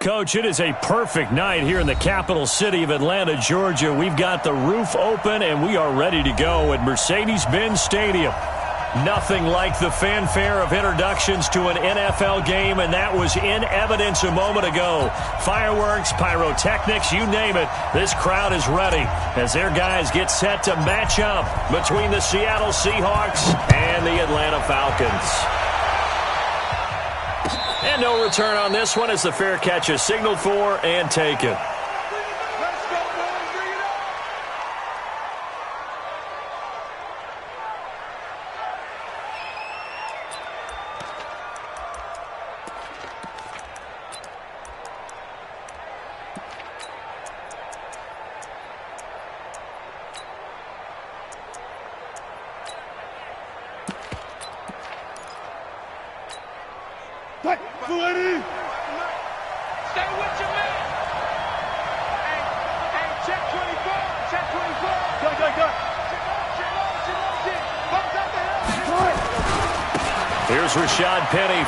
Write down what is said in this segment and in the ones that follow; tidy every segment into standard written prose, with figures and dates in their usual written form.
Coach, it is a perfect night here in the capital city of Atlanta, Georgia. We've got the roof open, and we are ready to go at Mercedes-Benz Stadium. Nothing like the fanfare of introductions to an NFL game, and that was in evidence a moment ago. Fireworks, pyrotechnics, you name it. This crowd is ready as their guys get set to match up between the Seattle Seahawks and the Atlanta Falcons. And no return on this one as the fair catch is signaled for and taken.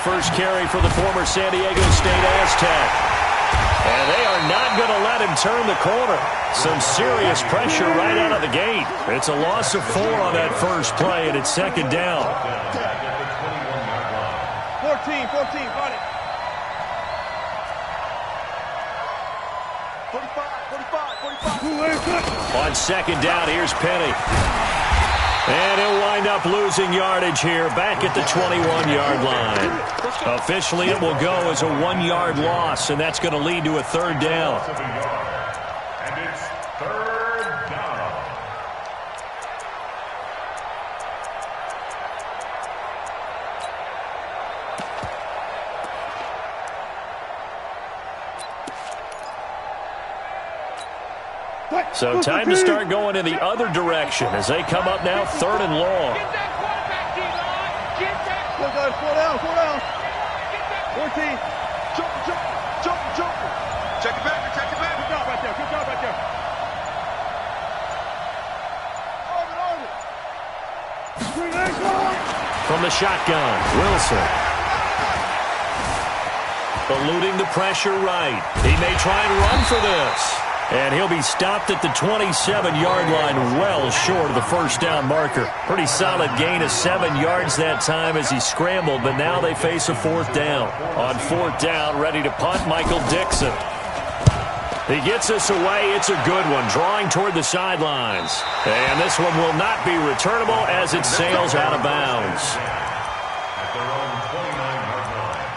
First carry for the former San Diego State Aztec. And they are not going to let him turn the corner. Some serious pressure right out of the gate. It's a loss of 4 on that first play, and it's second down. 14, run it. 45. On second down, here's Penny. And he'll wind up losing yardage here back at the 21-yard line. Officially, it will go as a 1-yard loss, and that's going to lead to a third down. And it's third down. So time to start going in the other direction as they come up now third and long. Get that quarterback, D-line. Slow down. 14. Jump. Check it back. Good job right there. From the shotgun, Wilson. Eluding the pressure right. He may try and run for this. And he'll be stopped at the 27-yard line, well short of the first down marker. Pretty solid gain of 7 yards that time as he scrambled, but now they face a fourth down. On fourth down, ready to punt, Michael Dixon. He gets us away. It's a good one, drawing toward the sidelines. And this one will not be returnable as it sails out of bounds. At their own 29-yard line.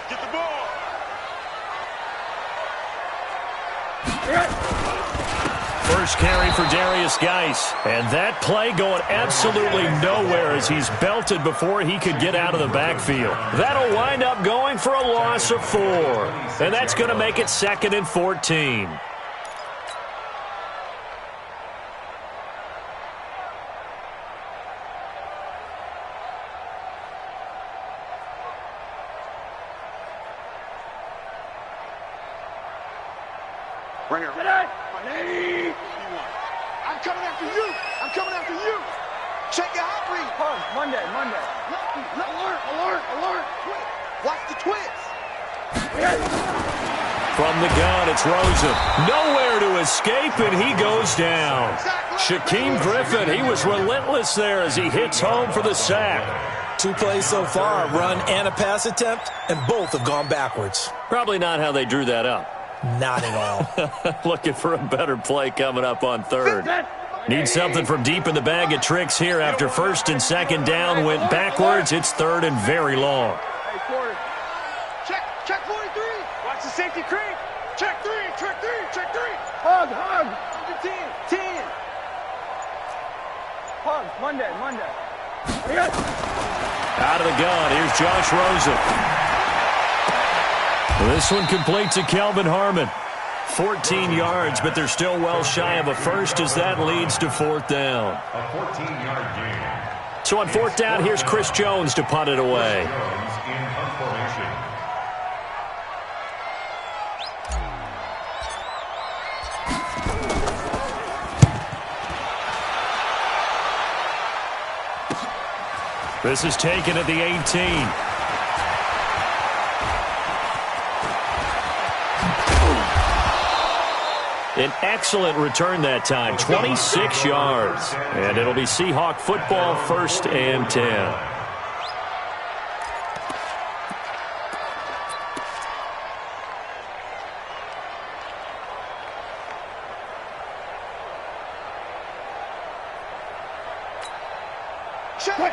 Get the ball. First carry for Darius Geis. And that play going absolutely nowhere as he's belted before he could get out of the backfield. That'll wind up going for a loss of 4. And that's going to make it 2nd and 14. Bring it. I'm coming after you. Check your hot read. Monday. Alert. Watch the twist. From the gun, it's Rosen. Nowhere to escape, and he goes down. Shaquem Griffin, he was relentless there as he hits home for the sack. 2 plays so far, a run and a pass attempt, and both have gone backwards. Probably not how they drew that up. Not at all. Looking for a better play coming up on third. Need something from deep in the bag of tricks here after first and second down went backwards. It's third and very long. Hey, quarter. Check 43. Watch the safety creep. Check 3. Hug. 10. Hug. Monday. Out of the gun, here's Josh Rosen. This one complete to Kelvin Harmon. 14 yards, but they're still well shy of a first as that leads to fourth down. A 14-yard gain. So on fourth down, here's Chris Jones to punt it away. This is taken at the 18. An excellent return that time, 26 yards. And it'll be Seahawk football, 1st and 10.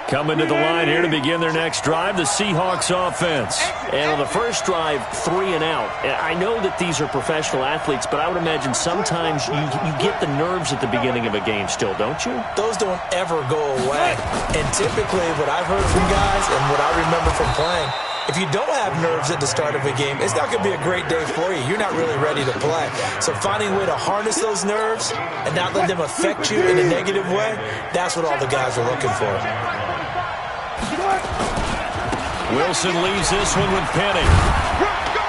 Coming to the line here to begin their next drive, the Seahawks offense. And on the first drive, 3 and out. I know that these are professional athletes, but I would imagine sometimes you get the nerves at the beginning of a game still, don't you? Those don't ever go away. And typically what I've heard from guys and what I remember from playing, if you don't have nerves at the start of a game, it's not going to be a great day for you. You're not really ready to play. So finding a way to harness those nerves and not let them affect you in a negative way, that's what all the guys are looking for. Wilson leaves this one with Penny.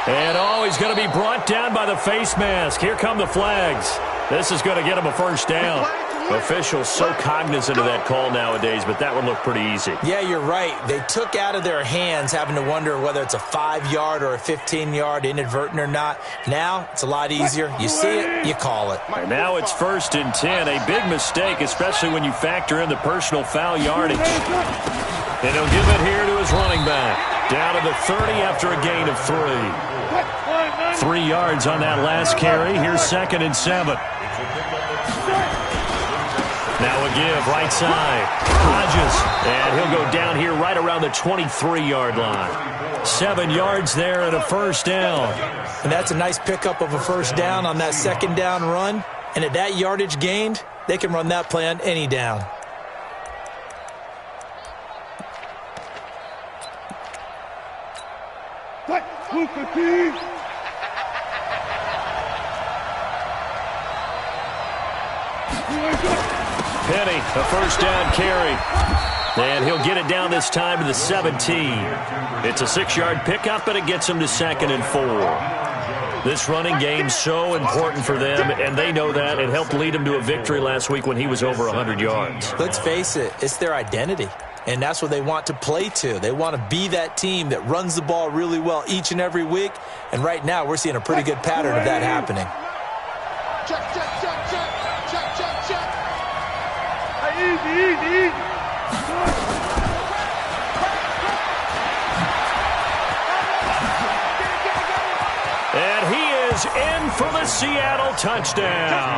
And he's going to be brought down by the face mask. Here come the flags. This is going to get him a first down. Officials so cognizant of that call nowadays, but that would look pretty easy. Yeah, you're right. They took out of their hands having to wonder whether it's a 5-yard or a 15-yard, inadvertent or not. Now, it's a lot easier. You see it, you call it. And now it's 1st and 10. A big mistake, especially when you factor in the personal foul yardage. And he'll give it here to his running back. Down to the 30 after a gain of 3. 3 yards on that last carry. Here's 2nd and 7. Now a give, right side. Hodges, and he'll go down here right around the 23-yard line. 7 yards there and a first down. And that's a nice pickup of a first down on that 2nd down run. And at that yardage gained, they can run that play on any down. Penny, a first down carry. And he'll get it down this time to the 17. It's a 6-yard pickup, but it gets him to 2nd and 4. This running game's so important for them, and they know that. It helped lead him to a victory last week when he was over 100 yards. Let's face it, it's their identity. And that's what they want to play to. They want to be that team that runs the ball really well each and every week. And right now, we're seeing a pretty good pattern of that happening. Check, check, check, check. Check, check, check. Easy. And he is in for the Seattle touchdown.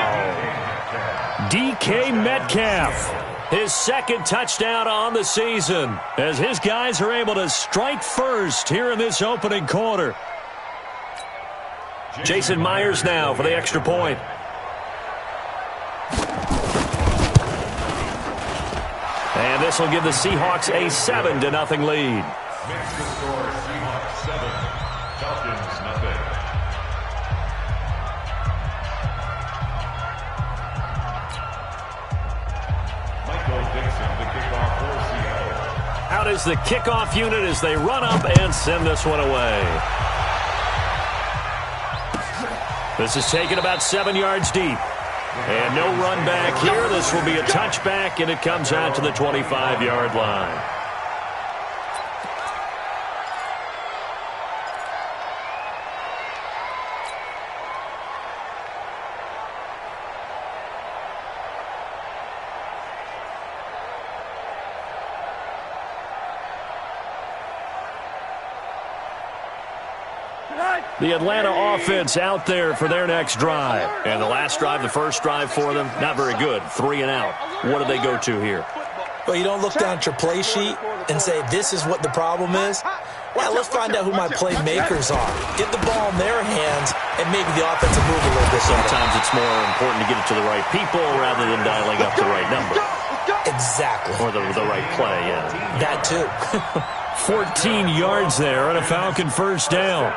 DK Metcalf. His 2nd touchdown on the season as his guys are able to strike first here in this opening quarter. Jason Myers now for the extra point. And this will give the Seahawks a 7-0 lead. Next to score, Seahawks 7, Falcons nothing. Out is the kickoff unit as they run up and send this one away. This is taken about 7 yards deep. And no run back here. This will be a touchback, and it comes out to the 25-yard line. The Atlanta offense out there for their next drive. And the last drive, the first drive for them, not very good. 3 and out. What do they go to here? Well, you don't look down at your play sheet and say, this is what the problem is. Well, let's find out who my playmakers are. Get the ball in their hands and maybe the offensive move a little bit. Sometimes it's more important to get it to the right people rather than dialing up the right number. Exactly. Or the right play, yeah. That too. 14 yards there and a Falcon first down.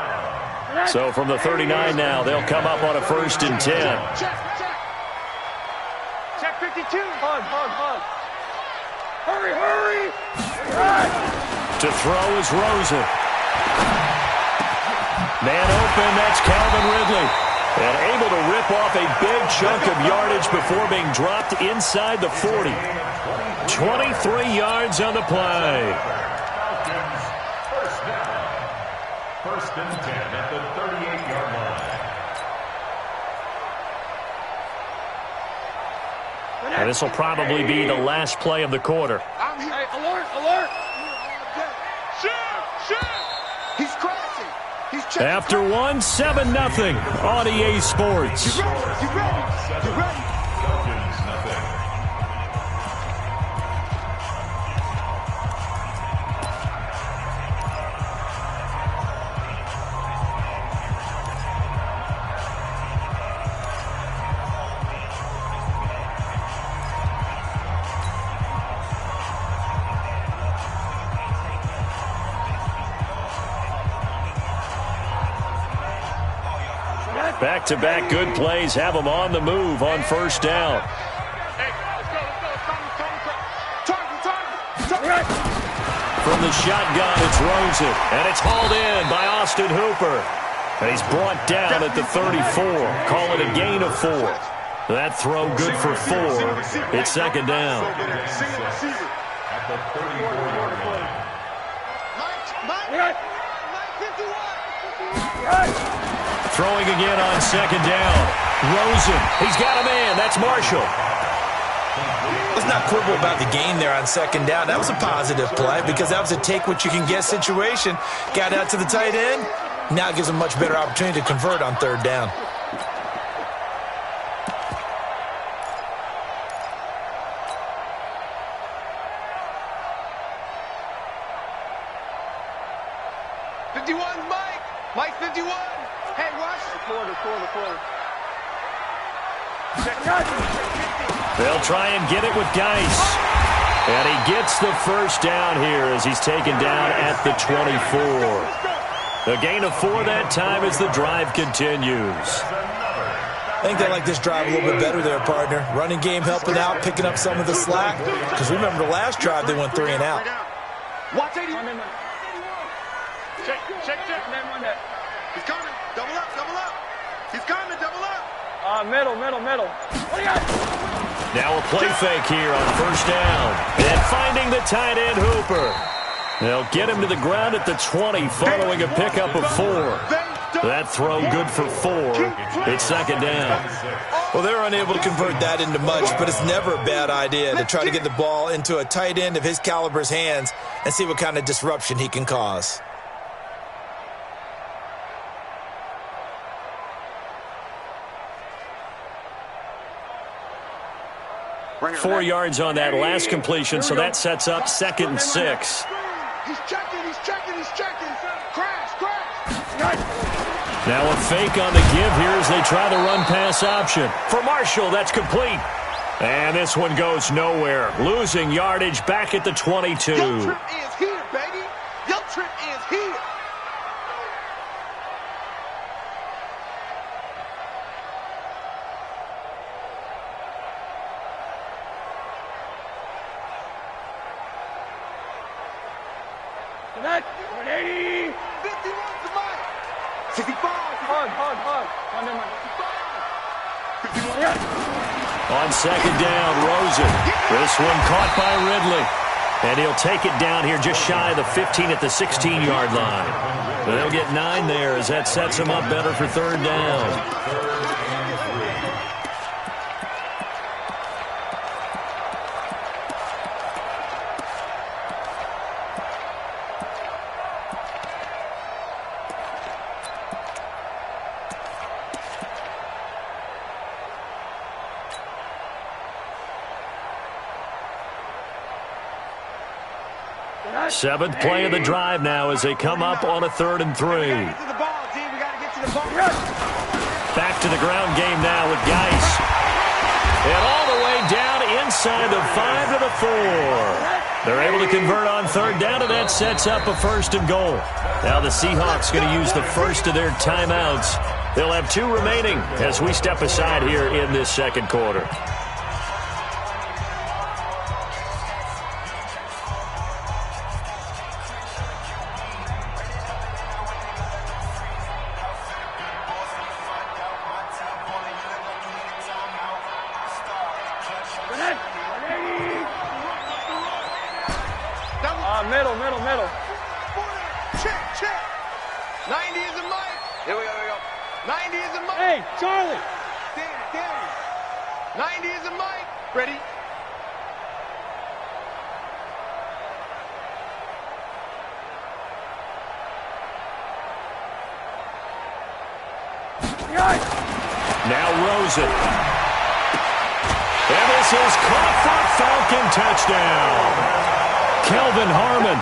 So from the 39 now, they'll come up on a 1st and 10. Check 52. Hug. Hurry, hurry! To throw is Rosen. Man open, that's Calvin Ridley. And able to rip off a big chunk of yardage before being dropped inside the 40. 23 yards on the play. Falcons, first down. First and 10 at the 38-yard line. And this will probably be the last play of the quarter. I'm here. Hey, alert, alert! Shoot, shoot! He's crashing. He's checking. After one, 7-0 on EA Sports. You ready? You ready? You ready? Falcons, nothing. Back-to-back good plays have them on the move on first down. Hey, let's go, Target. From the shotgun, it's Rosen, and it's hauled in by Austin Hooper. And he's brought down at the 34. Call it a gain of 4. That throw good for 4. It's second down. At the 34-yard line. Mike, 51. Throwing again on second down. Rosen, he's got a man. That's Marshall. Let's not quibble about the gain there on second down. That was a positive play because that was a take-what-you-can-get situation. Got out to the tight end. Now gives him a much better opportunity to convert on third down. Mike 51. Hey, rush. Quarter. They'll try and get it with Geis. And he gets the first down here as he's taken down at the 24. A gain of 4 that time as the drive continues. I think they like this drive a little bit better there, partner. Running game helping out, picking up some of the slack. Because remember the last drive, they went 3 and out. Watch 81. Check. He's coming. Double up. He's coming. Double up. Middle. What do you got? Now a play fake here on first down. And finding the tight end, Hooper. They'll get him to the ground at the 20 following a pickup of 4. That throw good for 4. It's second down. Well, they're unable to convert that into much, but it's never a bad idea to try to get the ball into a tight end of his caliber's hands and see what kind of disruption he can cause. 4 yards on that last completion, so that sets up 2nd and 6. He's checking. Crash. Now a fake on the give here as they try the run-pass option. For Marshall, that's complete. And this one goes nowhere. Losing yardage back at the 22. Your trip is here, baby. Your trip is here. Connect. 180. 51 to Mike. 65. Hug. On second down, Rosen. This one caught by Ridley. And he'll take it down here just shy of the 15 at the 16-yard line. They'll get 9 there as that sets him up better for third down. Seventh play of the drive now as they come up on a 3rd and 3. Back to the ground game now with Geis. And all the way down inside the 5 to the 4. They're able to convert on third down, and that sets up a 1st and goal. Now the Seahawks going to use the first of their timeouts. They'll have 2 remaining as we step aside here in this second quarter. Middle, middle, middle. Check. 90 is a mic. Here we go. 90 is a mic. Hey, Charlie. Danny. 90 is a mic. Ready? Now Rosen. And this is caught for Falcon touchdown. Kelvin Harmon,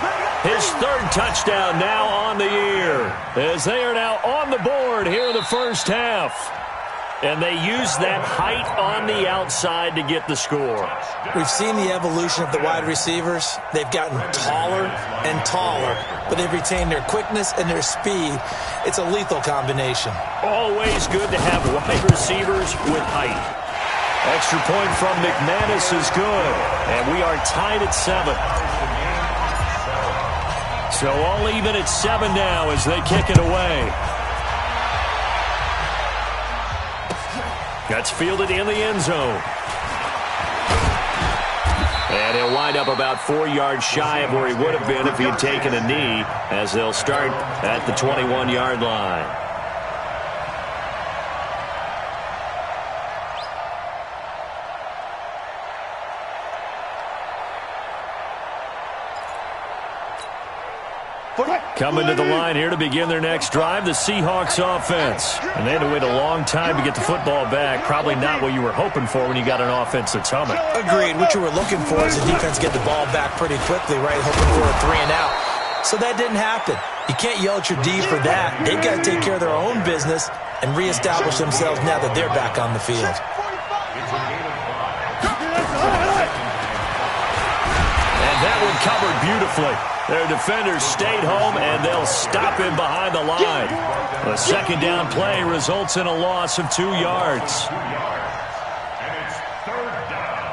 his third touchdown now on the year, as they are now on the board here in the first half. And they use that height on the outside to get the score. We've seen the evolution of the wide receivers. They've gotten taller and taller, but they've retained their quickness and their speed. It's a lethal combination. Always good to have wide receivers with height. Extra point from McManus is good, and we are tied at 7. So all even at 7 now as they kick it away. That's fielded in the end zone. And he'll wind up about 4 yards shy of where he would have been if he had taken a knee, as they'll start at the 21-yard line. Coming to the line here to begin their next drive, the Seahawks offense. And they had to wait a long time to get the football back. Probably not what you were hoping for when you got an offense that's humming. Agreed. What you were looking for is the defense get the ball back pretty quickly, right? Hoping for a 3 and out. So that didn't happen. You can't yell at your D for that. They've got to take care of their own business and reestablish themselves now that they're back on the field. And that one covered beautifully. Their defenders stayed home, and they'll stop him behind the line. The second down play results in a loss of 2 yards. And it's third down.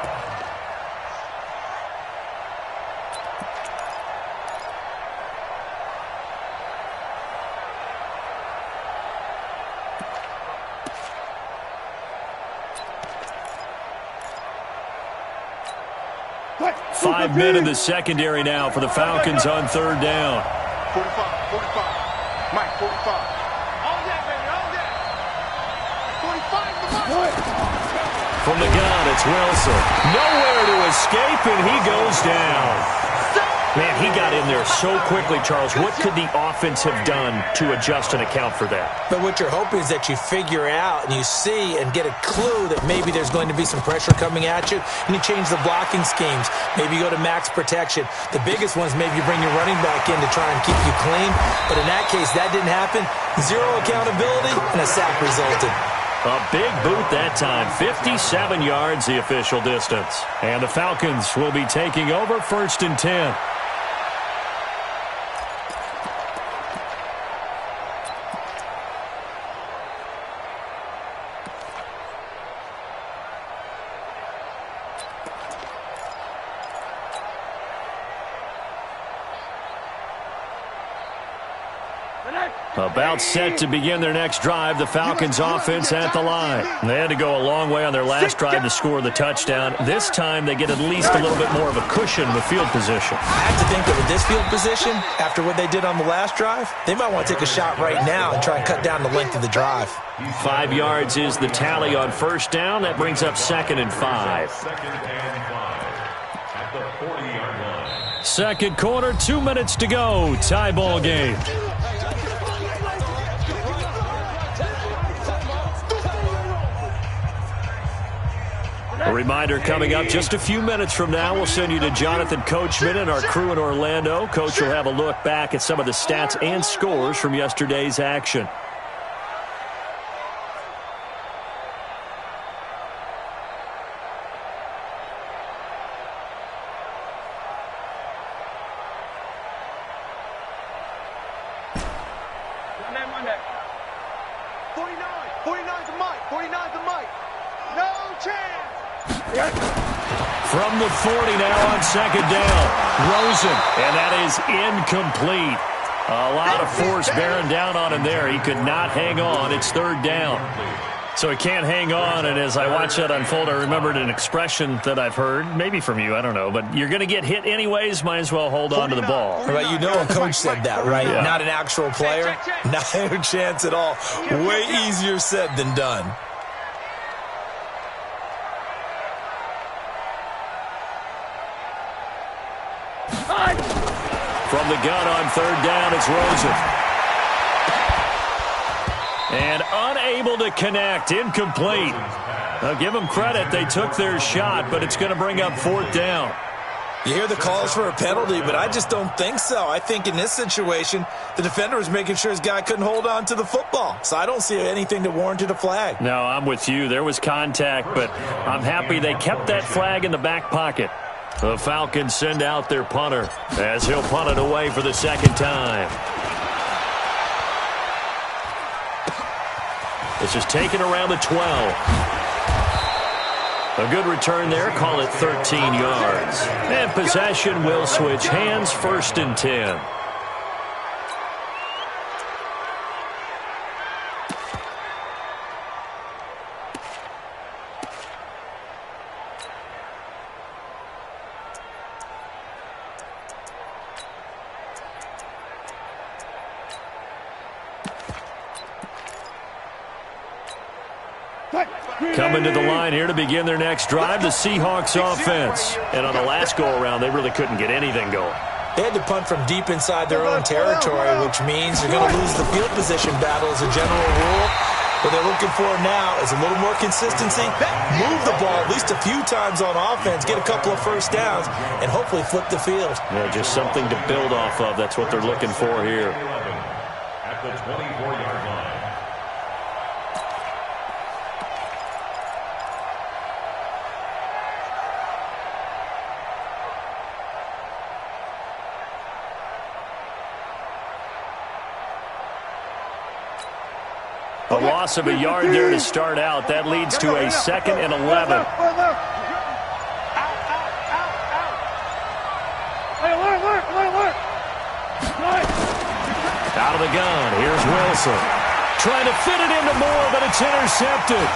Five men in the secondary now for the Falcons on third down. 45. Mike, 45. All that, baby, all that. 45. From the gun, it's Wilson. Nowhere to escape, and he goes down. Man, he got in there so quickly, Charles. What could the offense have done to adjust and account for that? But what you're hoping is that you figure out and you see and get a clue that maybe there's going to be some pressure coming at you, and you change the blocking schemes. Maybe you go to max protection. The biggest ones, maybe you bring your running back in to try and keep you clean. But in that case, that didn't happen. Zero accountability, and a sack resulted. A big boot that time. 57 yards, the official distance. And the Falcons will be taking over 1st and 10. About set to begin their next drive, the Falcons offense at the line. They had to go a long way on their last drive to score the touchdown. This time they get at least a little bit more of a cushion with field position. I have to think that with this field position, after what they did on the last drive, they might want to take a shot right now and try and cut down the length of the drive. 5 yards is the tally on first down. That brings up 2nd and 5. Second and 5 at the 40-yard line. Second quarter, 2 minutes to go. Tie ball game. A reminder coming up just a few minutes from now, we'll send you to Jonathan Coachman and our crew in Orlando. Coach will have a look back at some of the stats and scores from yesterday's action. Monday. 49. 49's a mic. 49's a mic. No chance. From the 40 now on second down. Rosen, and that is incomplete. A lot of force bearing down on him there. He could not hang on. It's third down. So he can't hang on, and as I watch that unfold, I remembered an expression that I've heard, maybe from you, I don't know, but you're going to get hit anyways, might as well hold on to the ball. Right, you know a coach said that, right? Yeah. Not an actual player. Not a chance at all. Way easier said than done. From the gun on third down, it's Rosen. And unable to connect, incomplete. I'll give them credit, they took their shot, but it's going to bring up fourth down. You hear the calls for a penalty, but I just don't think so. I think in this situation, the defender was making sure his guy couldn't hold on to the football. So I don't see anything that warranted a flag. No, I'm with you. There was contact, but I'm happy they kept that flag in the back pocket. The Falcons send out their punter as he'll punt it away for the second time. This is taken around the 12. A good return there. Call it 13 yards. And possession will switch hands, 1st and 10. Coming to the line here to begin their next drive, the Seahawks offense. And on the last go-around, they really couldn't get anything going. They had to punt from deep inside their own territory, which means they're going to lose the field position battle as a general rule. What they're looking for now is a little more consistency, move the ball at least a few times on offense, get a couple of first downs, and hopefully flip the field. Yeah, just something to build off of. That's what they're looking for here. At the 24-yard line. A loss of a yard there to start out. That leads to a 2nd and 11. Out of the gun. Here's Wilson. Trying to fit it into Moore, but it's intercepted.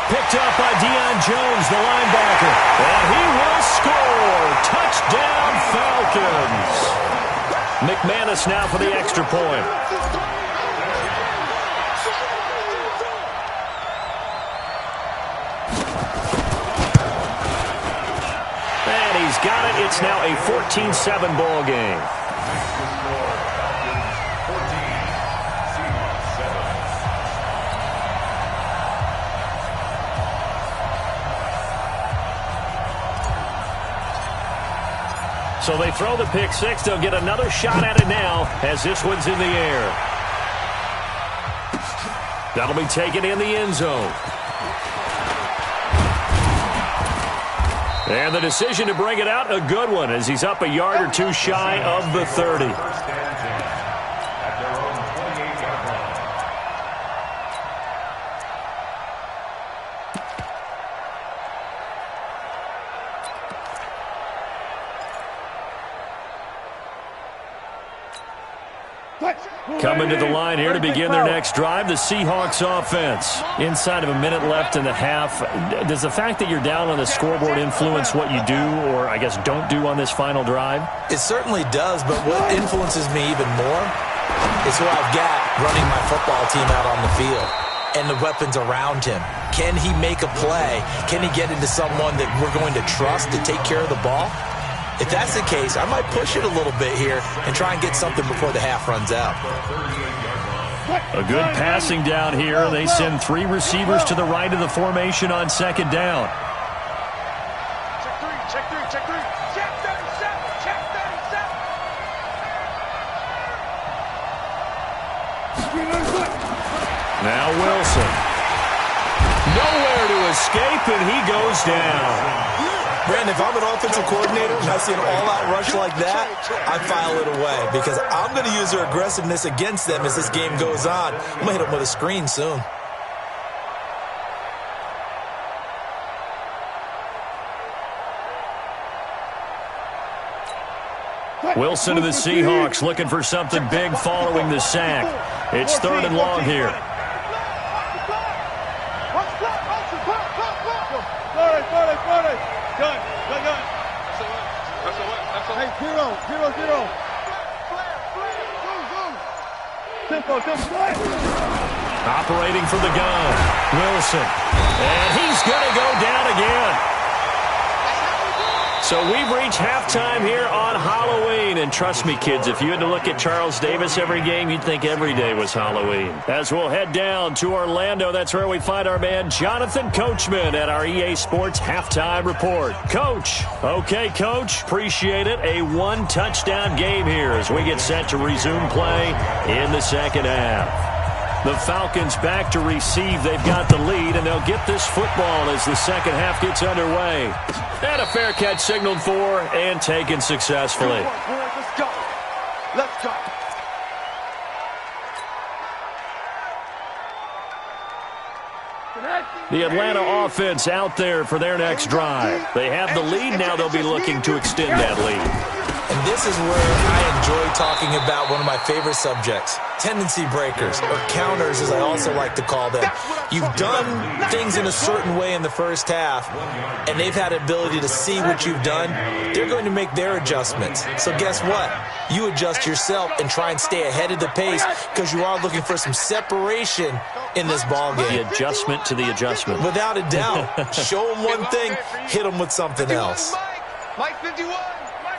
Picked up by Deion Jones, the linebacker. And he will score. Touchdown, Falcons. McManus now for the extra point. He's got it. It's now a 14-7 ball game. So they throw the pick six. They'll get another shot at it now as this one's in the air. That'll be taken in the end zone. And the decision to bring it out, a good one, as he's up a yard or two shy of the 30. Coming to the line here to begin their next drive, the Seahawks offense. Inside of a minute left in the half, does the fact that you're down on the scoreboard influence what you do, or I guess don't do on this final drive? It certainly does, but what influences me even more is who I've got running my football team out on the field and the weapons around him. Can he make a play? Can he get into someone that we're going to trust to take care of the ball? If that's the case, I might push it a little bit here and try and get something before the half runs out. A good passing down here. They send 3 receivers to the right of the formation on second down. Check 3, check 3, check 3. Check 37, check 37. Now Wilson. Nowhere to escape, and he goes down. Brandon, if I'm an offensive coordinator and I see an all-out rush like that, I file it away because I'm going to use their aggressiveness against them as this game goes on. I'm going to hit them with a screen soon. Wilson to the Seahawks looking for something big following the sack. It's 3rd and long here. 0. Tempo. Operating from the gun, Wilson. And he's going to go down again. So we've reached halftime here on Halloween. And trust me, kids, if you had to look at Charles Davis every game, you'd think every day was Halloween. As we'll head down to Orlando, that's where we find our man Jonathan Coachman at our EA Sports Halftime Report. Coach. Okay, Coach. Appreciate it. A one-touchdown game here as we get set to resume play in the second half. The Falcons back to receive. They've got the lead, and they'll get this football as the second half gets underway. And a fair catch signaled for and taken successfully. Let's go. Let's go. The Atlanta offense out there for their next drive. They have the lead. Now they'll be looking to extend that lead. And this is where I enjoy talking about one of my favorite subjects, tendency breakers, or counters as I also like to call them. You've done things in a certain way in the first half, and they've had the ability to see what you've done. They're going to make their adjustments. So guess what? You adjust yourself and try and stay ahead of the pace because you are looking for some separation in this ball game. The adjustment to the adjustment. Without a doubt. Show them one thing, hit them with something else. Mike 51.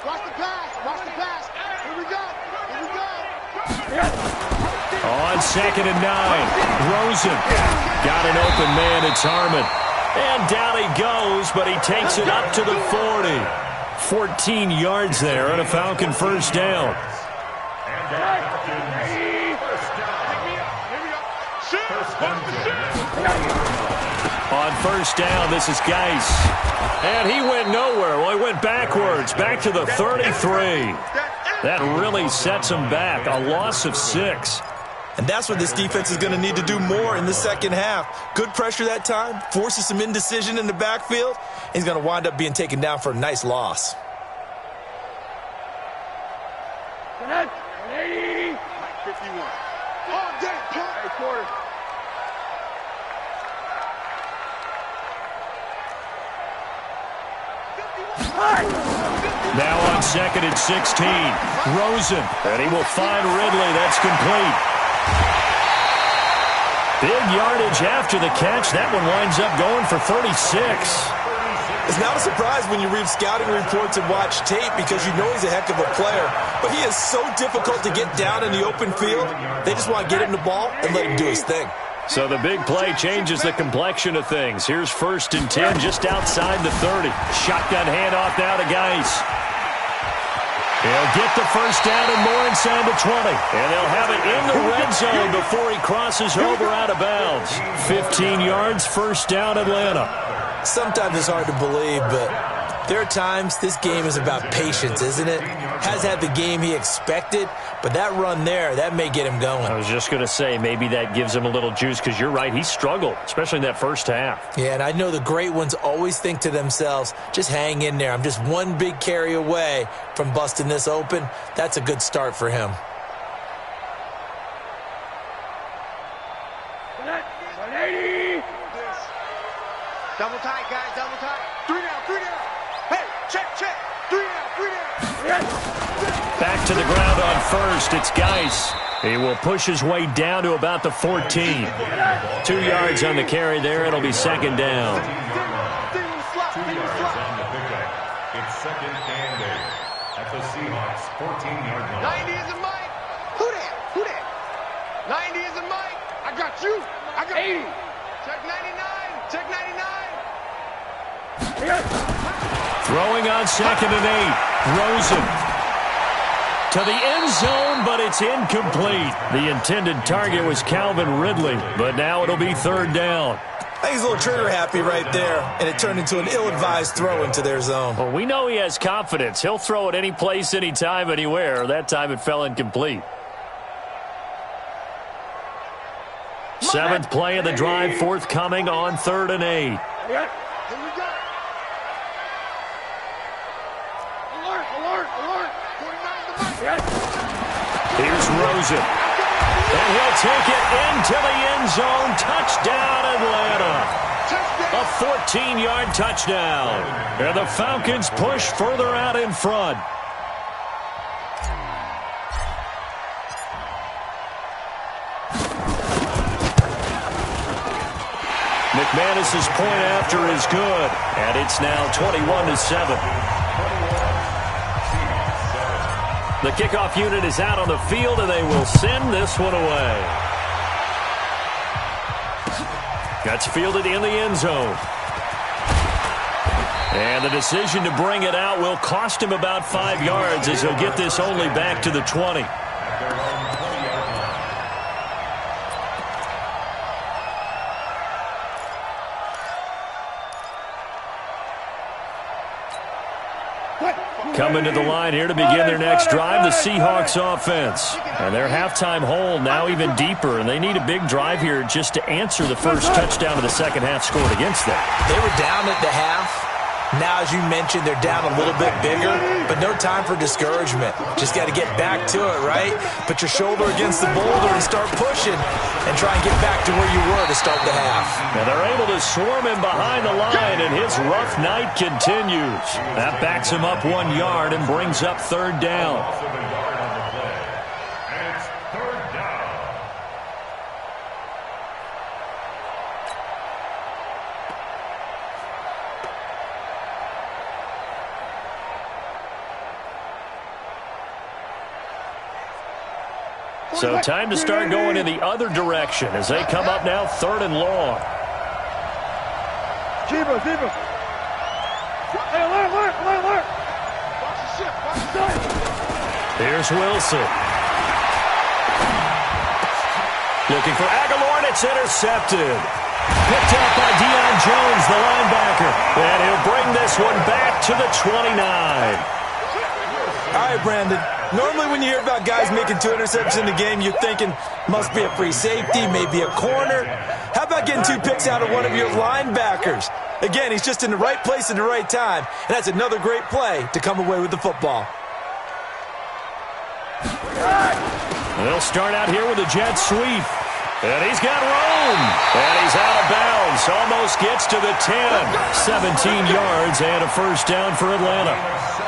Watch the pass. Here we go. On 2nd and 9, Rosen got an open man. It's Harmon. And down he goes, but he takes it up to the 40. 14 yards there on a Falcon first down. On first down, this is Geis. And he went nowhere. Well, he went backwards, back to the 33. That really sets him back, a loss of 6. And that's what this defense is going to need to do more in the second half. Good pressure that time, forces some indecision in the backfield. He's going to wind up being taken down for a nice loss. Mike 51. Oh, damn. Quarter. Now on 2nd and 16, Rosen, and he will find Ridley. That's complete. Big yardage after the catch. That one winds up going for 36. It's not a surprise when you read scouting reports and watch tape because you know he's a heck of a player. But he is so difficult to get down in the open field. They just want to get him the ball and let him do his thing. So the big play changes the complexion of things. Here's 1st and 10 just outside the 30. Shotgun handoff now to Geis. He'll get the first down and more inside the 20. And they'll have it in the red zone before he crosses over out of bounds. 15 yards, first down Atlanta. Sometimes it's hard to believe, but there are times this game is about patience, isn't it? Has had the game he expected, but that run there, that may get him going. I was just going to say, maybe that gives him a little juice because you're right, he struggled, especially in that first half. Yeah, and I know the great ones always think to themselves, just hang in there. I'm just one big carry away from busting this open. That's a good start for him. Double tight, guys, double tight. 3 down. Hey, check. 3 down. Back to the ground on first. It's Geis. He will push his way down to about the 14. 2 yards on the carry there. It'll be 2nd down. 2 yards on the pickup. It's 2nd and 8 at the Seahawks 14-yard line. 90 is a Mike. Who that? 90 is a Mike. I got you. I got 80. Check 99. Check 99. Throwing on 2nd and 8. Rosen to the end zone, but it's incomplete. The intended target was Calvin Ridley, but now it'll be 3rd down. I think he's a little trigger happy right there, and it turned into an ill-advised throw into their zone. Well, we know he has confidence. He'll throw it any place, anytime, anywhere. That time it fell incomplete. 7th play of the drive, forthcoming on 3rd and 8. Here we go. Alert. 49 to Mike. Here's Rosen. And he'll take it into the end zone. Touchdown, Atlanta. A 14-yard touchdown. And the Falcons push further out in front. McManus's point after is good, and it's now 21-7. The kickoff unit is out on the field, and they will send this one away. That's fielded in the end zone. And the decision to bring it out will cost him about 5 yards as he'll get this only back to the 20. Coming to the line here to begin their next drive, the Seahawks offense. And their halftime hole now even deeper, and they need a big drive here just to answer the first touchdown of the second half scored against them. They were down at the half. Now, as you mentioned, they're down a little bit bigger, but no time for discouragement. Just got to get back to it, right? Put your shoulder against the boulder and start pushing and try and get back to where you were to start the half. And they're able to swarm him behind the line, and his rough night continues. That backs him up 1 yard and brings up third down. So time to start going in the other direction as they come up now third and long. Jeebus. Hey, alert. Watch the ship. Here's Wilson. Looking for Aguilar, and it's intercepted. Picked up by Deion Jones, the linebacker. And he'll bring this one back to the 29. All right, Brandon. Normally when you hear about guys making 2 interceptions in the game, you're thinking must be a free safety, maybe a corner. How about getting 2 picks out of one of your linebackers? Again, he's just in the right place at the right time, and that's another great play to come away with the football. They'll start out here with a jet sweep. And he's got room. And he's out of bounds. Almost gets to the 10. 17 yards and a first down for Atlanta.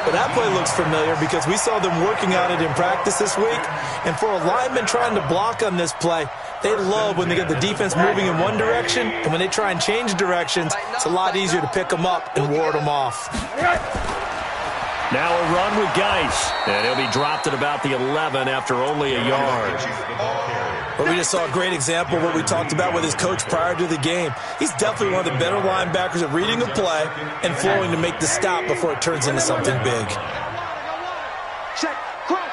But that play looks familiar because we saw them working on it in practice this week. And for a lineman trying to block on this play, they love when they get the defense moving in one direction. And when they try and change directions, it's a lot easier to pick them up and ward them off. Now a run with Geis. And he'll be dropped at about the 11 after only a yard. But we just saw a great example of what we talked about with his coach prior to the game. He's definitely one of the better linebackers at reading a play and flowing to make the stop before it turns into something big. Check. Crouch.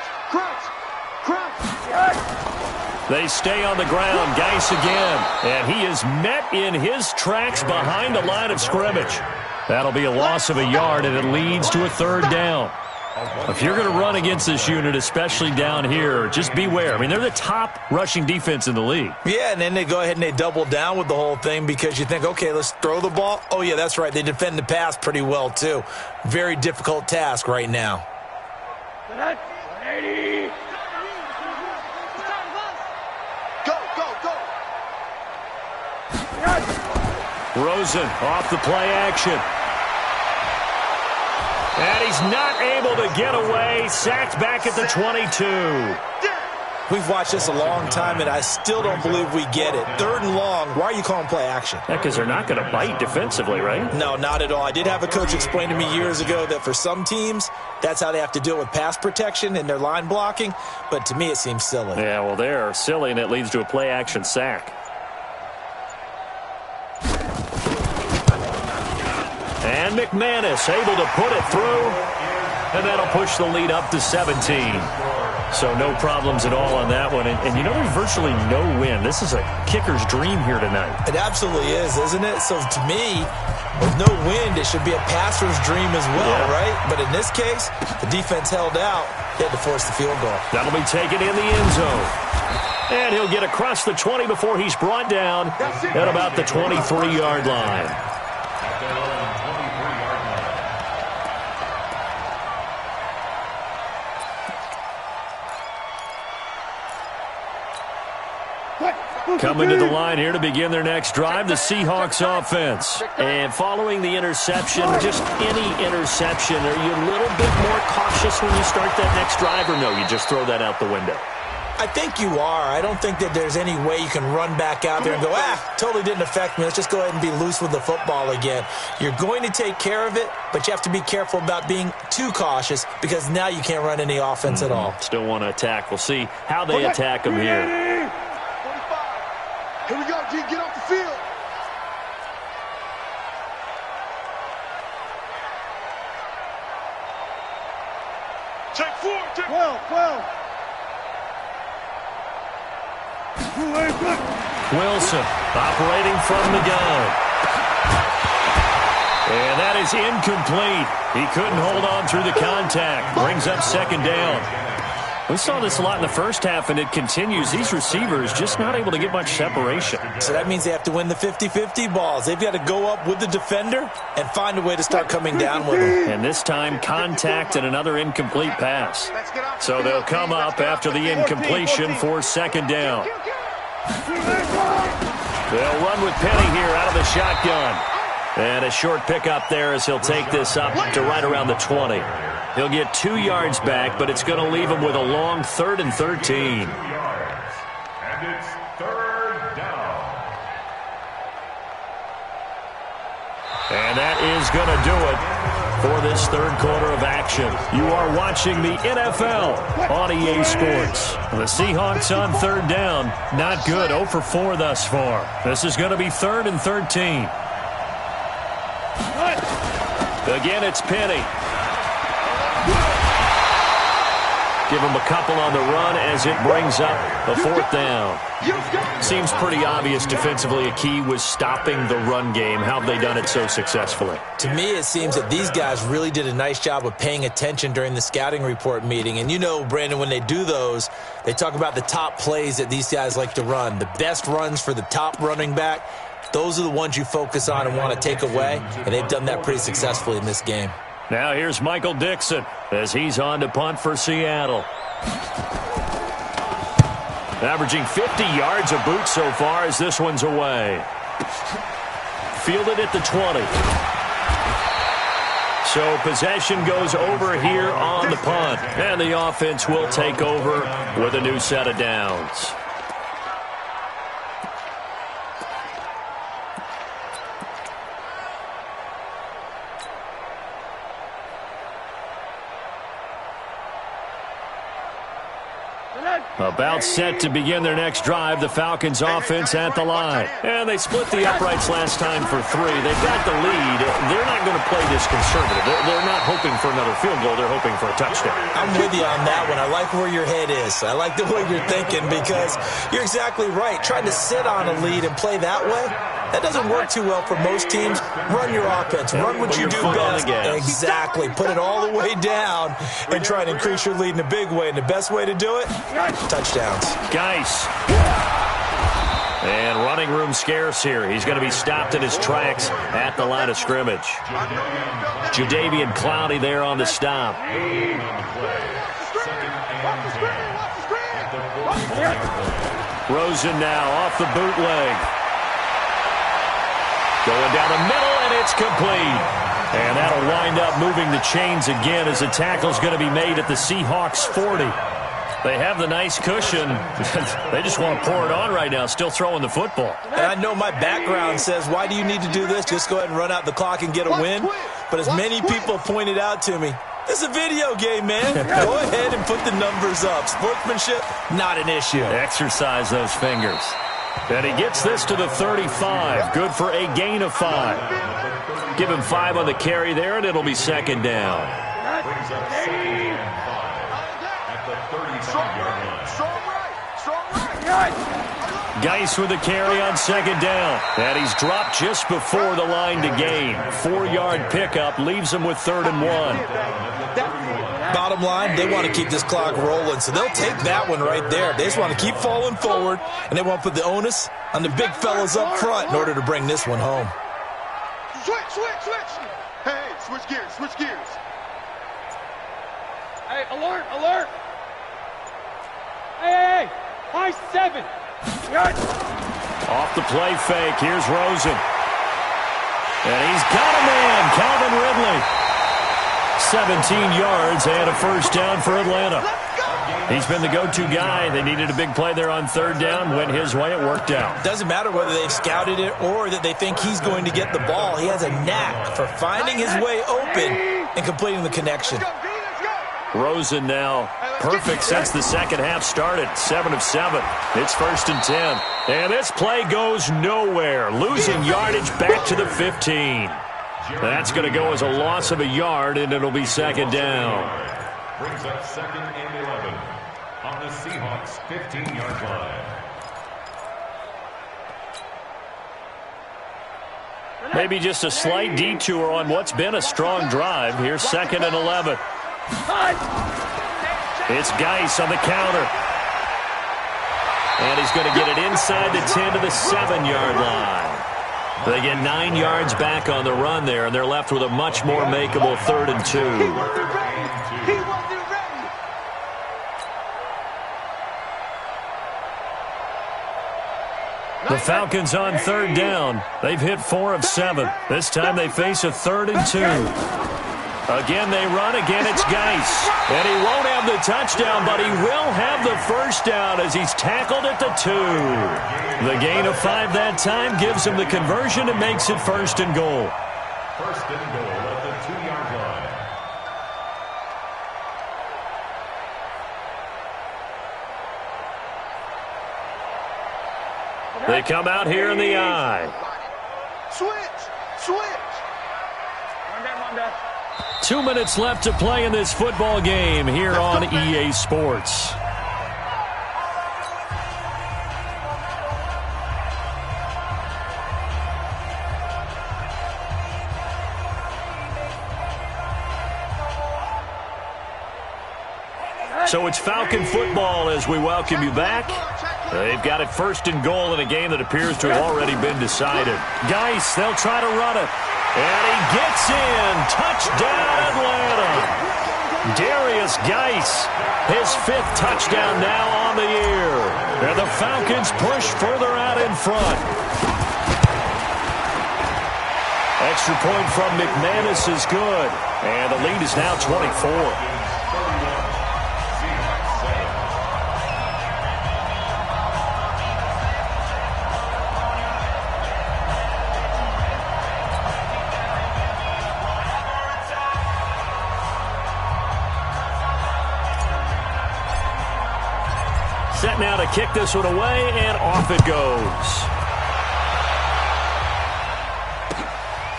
They stay on the ground. Geis again. And he is met in his tracks behind the line of scrimmage. That'll be a loss of a yard, and it leads to a third down. If you're going to run against this unit, especially down here, just beware. I mean, they're the top rushing defense in the league. Yeah, and then they go ahead and they double down with the whole thing because you think, okay, let's throw the ball. Oh, yeah, that's right. They defend the pass pretty well, too. Very difficult task right now. 180. Go. Rosen off the play action. And he's not able to get away. Sacked back at the 22. We've watched this a long time, and I still don't believe we get it. Third and long, why are you calling play action? Yeah, because they're not going to bite defensively, right? No, not at all. I did have a coach explain to me years ago that for some teams, that's how they have to deal with pass protection and their line blocking. But to me, it seems silly. Yeah, well, they're silly, and it leads to a play action sack. And McManus able to put it through, and that'll push the lead up to 17. So no problems at all on that one. And you know, there's virtually no win. This is a kicker's dream here tonight. It absolutely is, isn't it? So to me, with no wind, it should be a passer's dream as well, right? But in this case, the defense held out. They had to force the field goal. That'll be taken in the end zone. And he'll get across the 20 before he's brought down at about the 23-yard line. Coming to the line here to begin their next drive, the Seahawks offense. And following the interception, just any interception, are you a little bit more cautious when you start that next drive, or no, you just throw that out the window? I think you are. I don't think that there's any way you can run back out there and go, totally didn't affect me. Let's just go ahead and be loose with the football again. You're going to take care of it, but you have to be careful about being too cautious because now you can't run any offense at all. Still want to attack. We'll see how they attack him here. 45. Here we go, G. Get off the field. Check 4. Check 12. Wilson operating from the gun. And that is incomplete. He couldn't hold on through the contact. Brings up second down. We saw this a lot in the first half, and it continues. These receivers just not able to get much separation. So that means they have to win the 50-50 balls. They've got to go up with the defender and find a way to start coming down with them. And this time, contact and another incomplete pass. So they'll come up after the incompletion for second down. They'll run with Penny here out of the shotgun. And a short pickup there as he'll take this up to right around the 20. He'll get 2 yards back, but it's going to leave him with a long 3rd and 13. And it's 3rd down. And that is going to do it for this third quarter of action. You are watching the NFL on EA Sports. The Seahawks on 3rd down. Not good. 0 for 4 thus far. This is going to be 3rd and 13. Again, it's Penny. Give him a couple on the run as it brings up a 4th down. Seems pretty obvious defensively a key was stopping the run game. How have they done it so successfully? To me, it seems that these guys really did a nice job of paying attention during the scouting report meeting. And you know, Brandon, when they do those, they talk about the top plays that these guys like to run. The best runs for the top running back, those are the ones you focus on and want to take away. And they've done that pretty successfully in this game. Now here's Michael Dixon as he's on to punt for Seattle. Averaging 50 yards a boot so far as this one's away. Fielded at the 20. So possession goes over here on the punt. And the offense will take over with a new set of downs. About set to begin their next drive, the Falcons offense at the line. And they split the uprights last time for 3. They've got the lead. They're not going to play this conservative. They're not hoping for another field goal. They're hoping for a touchdown. I'm with you on that one. I like where your head is. I like the way you're thinking because you're exactly right. Trying to sit on a lead and play that way, that doesn't work too well for most teams. Run your offense. Run what you do best. Exactly. Put it all the way down and try and increase your lead in a big way. And the best way to do it, touchdowns. Geis. And running room scarce here. He's going to be stopped in his tracks at the line of scrimmage. Jadeveon Clowney there on the stop. Rosen now off the bootleg. Going down the middle, and it's complete. And that'll wind up moving the chains again as the tackle's going to be made at the Seahawks 40. They have the nice cushion. They just want to pour it on right now, still throwing the football. And I know my background says, why do you need to do this? Just go ahead and run out the clock and get a win. But as many people pointed out to me, this is a video game, man. Go ahead and put the numbers up. Sportsmanship, not an issue. Exercise those fingers. And he gets this to the 35. Good for a gain of 5. Give him 5 on the carry there, and it'll be second down. Brings up second and 5 at the 35-yard line. Strong right. Geis with a carry on second down. And he's dropped just before the line to gain. 4-yard pickup leaves him with 3rd and 1. Bottom line, they want to keep this clock rolling, so they'll take that one right there. They just want to keep falling forward, and they want to put the onus on the big fellas up front in order to bring this one home. Switch. Hey, switch gears. Hey, alert. Hey, high 7. Off the play fake, here's Rosen. And he's got a man, Calvin Ridley. 17 yards and a first down for Atlanta. Let's go! He's been the go-to guy. They needed a big play there on third down. Went his way. It worked out. Doesn't matter whether they've scouted it or that they think he's going to get the ball. He has a knack for finding his way open and completing the connection. Rosen now perfect since the second half started. 7 of 7. It's 1st and 10. And this play goes nowhere. Losing yardage back to the 15. That's going to go as a loss of a yard, and it'll be 2nd down. Brings up 2nd and 11 on the Seahawks 15-yard line. Maybe just a slight detour on what's been a strong drive. Here's 2nd and 11. It's Geis on the counter. And he's going to get it inside the 10 to the 7-yard line. They get 9 yards back on the run there, and they're left with a much more makeable 3rd and 2. The Falcons on 3rd down. They've hit 4 of 7. This time they face a 3rd and 2. Again, they run. Again, it's Geis. And he won't have the touchdown, but he will have the 1st down as he's tackled at the 2. The gain of 5 that time gives him the conversion and makes it 1st and goal. 1st and goal at the 2-yard line. They come out here in the eye. Switch. 2 minutes left to play in this football game here on EA Sports. So it's Falcon football as we welcome you back. They've got it 1st and goal in a game that appears to have already been decided. Geis, they'll try to run it. And he gets in. Touchdown, Atlanta. Darius Geis, his 5th touchdown now on the year. And the Falcons push further out in front. Extra point from McManus is good. And the lead is now 24. Set now to kick this one away, and off it goes.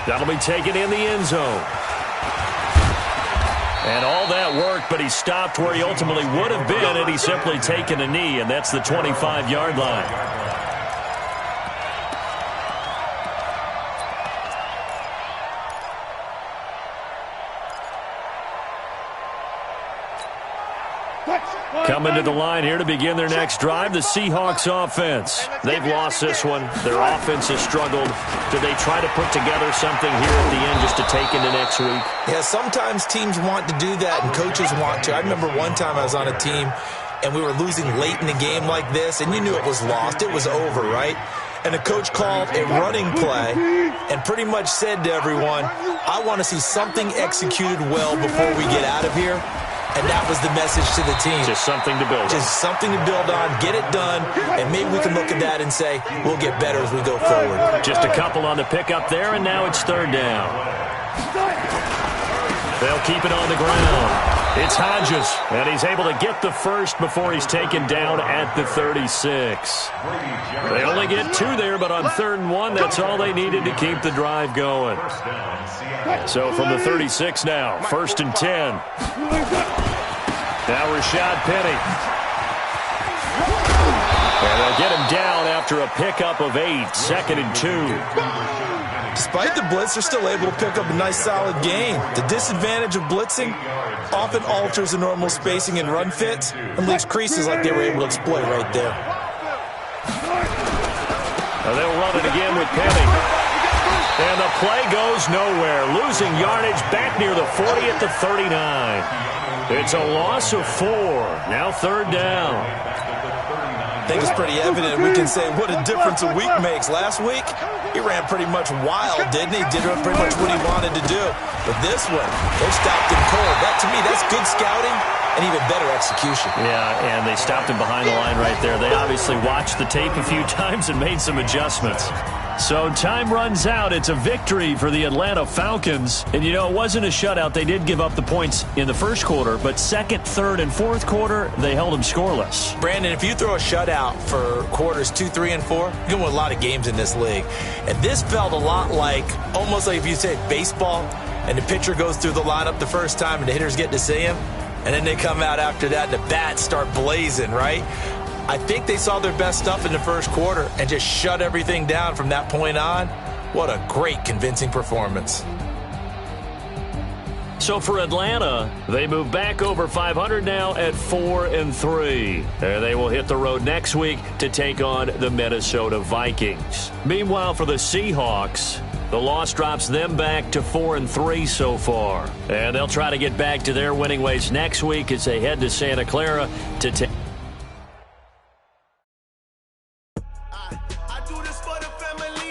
That'll be taken in the end zone. And all that work, but he stopped where he ultimately would have been had he simply taken a knee, and that's the 25-yard line. Coming to the line here to begin their next drive, the Seahawks offense. They've lost this one. Their offense has struggled. Do they try to put together something here at the end just to take into next week? Yeah, sometimes teams want to do that and coaches want to. I remember one time I was on a team and we were losing late in the game like this, and you knew it was lost. It was over, right? And the coach called a running play and pretty much said to everyone, I want to see something executed well before we get out of here. And that was the message to the team. Just something to build on. Just something to build on, get it done, and maybe we can look at that and say, we'll get better as we go forward. Just a couple on the pickup there, and now it's 3rd down. They'll keep it on the ground. It's Hodges, and he's able to get the 1st before he's taken down at the 36. They only get 2 there, but on 3rd and 1, that's all they needed to keep the drive going. So from the 36 now, 1st and 10. Now Rashad Penny. And they'll get him down after a pickup of 8, 2nd and 2. Despite the blitz, they're still able to pick up a nice, solid gain. The disadvantage of blitzing often alters the normal spacing and run fits and leaves creases like they were able to exploit right there. Now they'll run it again with Penny. And the play goes nowhere. Losing yardage back near the 40 at the 39. It's a loss of 4. Now 3rd down. I think it's pretty evident. We can say what a difference a week makes. Last week, he ran pretty much wild, didn't he? Did pretty much what he wanted to do. But this one, they stopped him cold. That, to me, that's good scouting and even better execution. Yeah, and they stopped him behind the line right there. They obviously watched the tape a few times and made some adjustments. So time runs out. It's a victory for the Atlanta Falcons. And, you know, it wasn't a shutout. They did give up the points in the first quarter, but second, third, and fourth quarter, they held them scoreless. Brandon, if you throw a shutout for quarters 2, 3, and 4, you're going to win a lot of games in this league. And this felt a lot like, almost like if you said baseball, and the pitcher goes through the lineup the first time and the hitters get to see him, and then they come out after that and the bats start blazing, right? I think they saw their best stuff in the first quarter and just shut everything down from that point on. What a great, convincing performance. So for Atlanta, they move back over 500 now at 4-3. And they will hit the road next week to take on the Minnesota Vikings. Meanwhile, for the Seahawks, the loss drops them back to 4-3 so far. And they'll try to get back to their winning ways next week as they head to Santa Clara to take. I do this for the family.